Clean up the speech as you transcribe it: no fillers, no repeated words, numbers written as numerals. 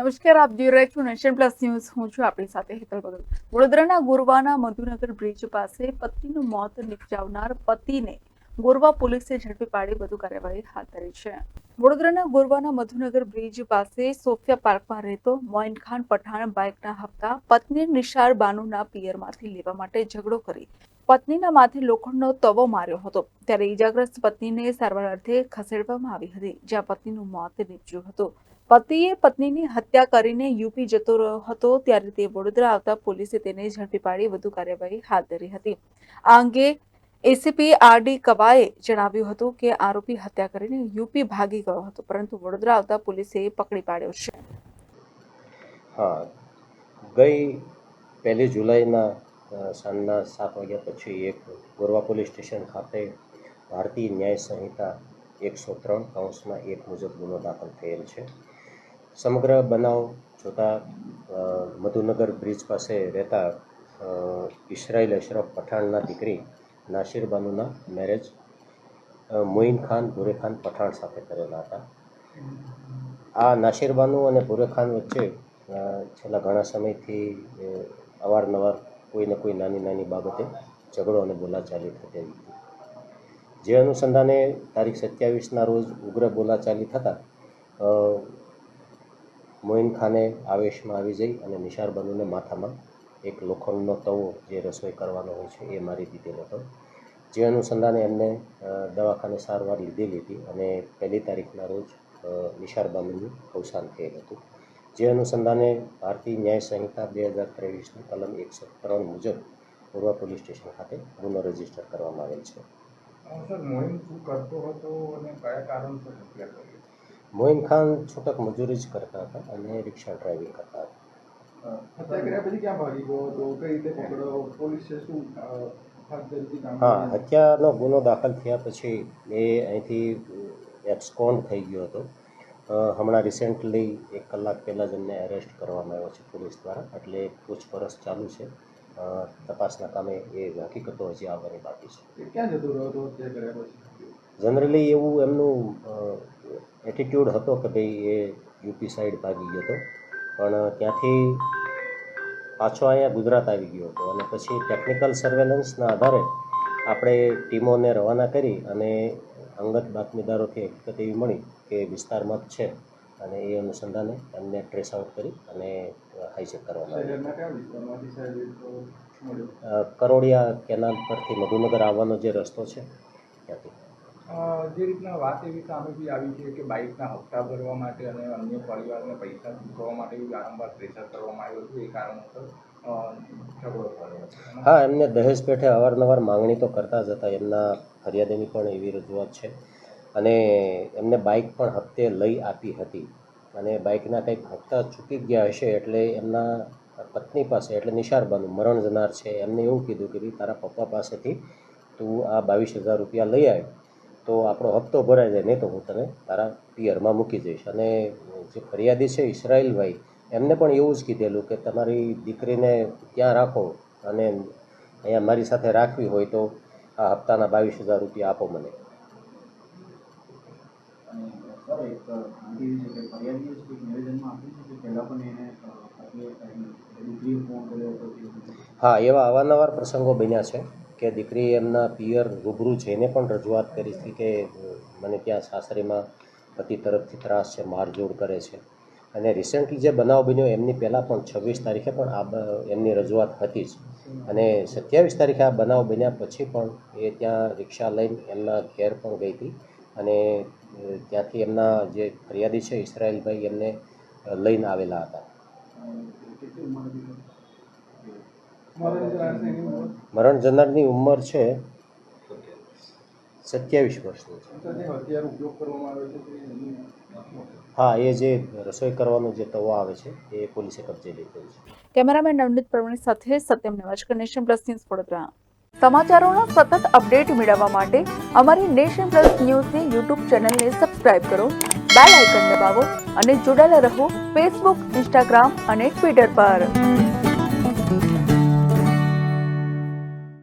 નમસ્કાર, આપ જોઈ રહ્યા છો નેશન પ્લસ ન્યૂઝ. હું છું આપણી સાથે હેતલ ભગત. વડોદરાના ગોરવાના મધુનગર બ્રિજ પાસે પત્નીનું મોત નિપજાવનાર પતિને ગોરવા પોલીસે ઝડપી પાડી વધુ કાર્યવાહી હાથ ધરી છે. વડોદરાના ગોરવાના મધુનગર બ્રિજ પાસે સોફિયા પાર્કમાં રહેતો મોઇન ખાન પઠાણ બાઇકના હપ્તા પત્ની નિશાર બાનુના પિયરમાંથી લેવા માટે ઝઘડો કરી પત્નીના માથે લોખંડનો તવો માર્યો હતો. ત્યારે ઈજાગ્રસ્ત પત્નીને સારવાર અર્થે ખસેડવામાં આવી હતી, જ્યાં પત્નીનું મોત નીપજ્યું હતું. પતિએ પત્નીની હત્યા કરીને યુપી જતો રહ્યો હતો, ત્યારે તે વડોદરા આવતા પોલીસે તેને ઝડપી પાડી વધુ કાર્યવાહી હાથ ધરી હતી. આ અંગે એસીપી આરડી કવાએ જણાવ્યું હતું કે આરોપી હત્યા કરીને યુપી ભાગી ગયો હતો, પરંતુ વડોદરા આવતા પોલીસે પકડી પાડ્યો છે. હા, ગઈ 1 જુલાઈના સાંજના 7 વાગ્યા પછી એક ગોરવા પોલીસ સ્ટેશન ખાતે ભારતીય ન્યાય સંહિતા 103(1) મુજબ ગુનો દાખલ થયેલ છે. સમગ્ર બનાવ જોતા મધુનગર બ્રિજ પાસે રહેતા ઇસરાઇલ અશરફ પઠાણના દીકરી નાસિર બાનુના મેરેજ મોઇન ખાન ભુરે ખાન પઠાણ સાથે કરેલા હતા. આ નાસિર બાનુ અને ભુરે ખાન વચ્ચે છેલ્લા ઘણા સમયથી અવારનવાર કોઈને કોઈ નાની નાની બાબતે ઝઘડો અને બોલાચાલી થતી હતી. જે અનુસંધાને તારીખ 27ના રોજ ઉગ્ર બોલાચાલી થતાં મોઇન ખાને આવેશમાં આવી જઈ અને નિશાર બાનુને માથામાં એક લોખંડનો તવો જે રસોઈ કરવાનો હોય છે એ મારી દીધેલો હતો. જે અનુસંધાને એમને દવાખાને સારવાર લીધેલી હતી અને 1 તારીખના રોજ નિશાર બાનુનું અવસાન થયેલ હતું. જે અનુસંધાને ભારતીય ન્યાય સંહિતા 2023ની કલમ 103 મુજબ ગોરવા પોલીસ સ્ટેશન ખાતે ગુનો રજીસ્ટર કરવામાં આવેલ છે. મોઇન ખાન છૂટક મજૂરી જ કરતા હતા અને રિક્ષા ડ્રાઇવિંગ કરતા હતા. હા, હત્યાનો ગુનો દાખલ થયા પછી એ અહીંથી એબ્સ્કોન્ડ થઈ ગયો હતો. હમણાં રિસેન્ટલી 1 કલાક પહેલાં જ એમને એરેસ્ટ કરવામાં આવ્યો છે પોલીસ દ્વારા, એટલે પૂછપરછ ચાલુ છે. તપાસના કામે એ હકીકતો હજી આવવાની બાકી છે. જનરલી એવું એમનું એટીટ્યૂડ હતો કે ભાઈ એ યુપી સાઈડ ભાગી ગયો હતો, પણ ત્યાંથી પાછો અહીંયા ગુજરાત આવી ગયો હતો અને પછી ટેકનિકલ સર્વેલન્સના આધારે આપણે ટીમોને રવાના કરી અને અંગત બાતમીદારોથી હકીકત એવી મળી કે વિસ્તારમાં જ છે અને એ અનુસંધાને એમને ટ્રેસ આઉટ કરી અને હાઈજેક કરવામાં આવ્યો. કરોડિયા કેનાલ પરથી મધુનગર આવવાનો જે રસ્તો છે ત્યાંથી. જે રીતના વાત એવી સામે બી આવી છે કે બાઇકના હપ્તા ભરવા માટે અને અન્ય પરિવારને પૈસા ચૂકવવા માટે વારંવાર પ્રેશર કરવામાં આવ્યું હતું, એ કારણોસર ઝઘડો થયો. હા, એમને દહેજ પેઠે અવારનવાર માંગણી તો કરતા જ હતા. એમના ફરિયાદીની પણ એવી રજૂઆત છે અને એમને બાઇક પણ હપ્તે લઈ આપી હતી અને બાઇકના કંઈક હપ્તા ચૂકી ગયા હશે એટલે એમના પત્ની પાસે એટલે નિશાર બાનુ મરણ જનાર છે એમને એવું કીધું કે ભાઈ તારા પપ્પા પાસેથી તું આ 22,000 રૂપિયા લઈ આવ તો આપણો હપ્તો ભરાઈ જાય, નહીં તો હું તને તારા પિયરમાં મૂકી જઈશ. અને જે ફરિયાદી છે ઇસરાઇલભાઈ, એમને પણ એવું જ કીધેલું કે તમારી દીકરીને ત્યાં રાખો અને અહીંયા મારી સાથે રાખવી હોય તો આ હપ્તાના 22,000 રૂપિયા આપો મને. હા, એવા અવારનવાર પ્રસંગો બન્યા છે કે દીકરીએ એમના પિયર રૂબરૂ જઈને પણ રજૂઆત કરી હતી કે મને ત્યાં સાસરીમાં પતિ તરફથી ત્રાસ છે, મારઝોડ કરે છે. અને રિસેન્ટલી જે બનાવ બન્યો એમની પહેલાં પણ 26 તારીખે પણ એમની રજૂઆત હતી જ અને 27 તારીખે આ બનાવ બન્યા પછી પણ એ ત્યાં રિક્ષા લઈને એમના ઘેર પણ ગઈ હતી અને ત્યાંથી એમના જે ફરિયાદી છે ઇસરાઇલભાઈ એમને લઈને આવેલા હતા. મરણ જનારની ઉંમર છે 27 વર્ષની છે. હા, એ જે રસોઈ કરવાનો જે તવો આવે છે એ પોલીસે કબજે લીધેલ છે. કેમેરામેન નવનીત પ્રવીણ સાથે સત્યમ નેવાજકર, નેશન પ્લસ ન્યૂઝ, વડોદરા. સમાચારોના સતત અપડેટ મેળવવા માટે અમારી નેશન પ્લસ ન્યૂઝની યુટ્યુબ ચેનલને સબસ્ક્રાઇબ કરો, બેલ આઇકન દબાવો અને જોડાયેલા રહો ફેસબુક, ઇન્સ્ટાગ્રામ અને ટ્વિટર પર.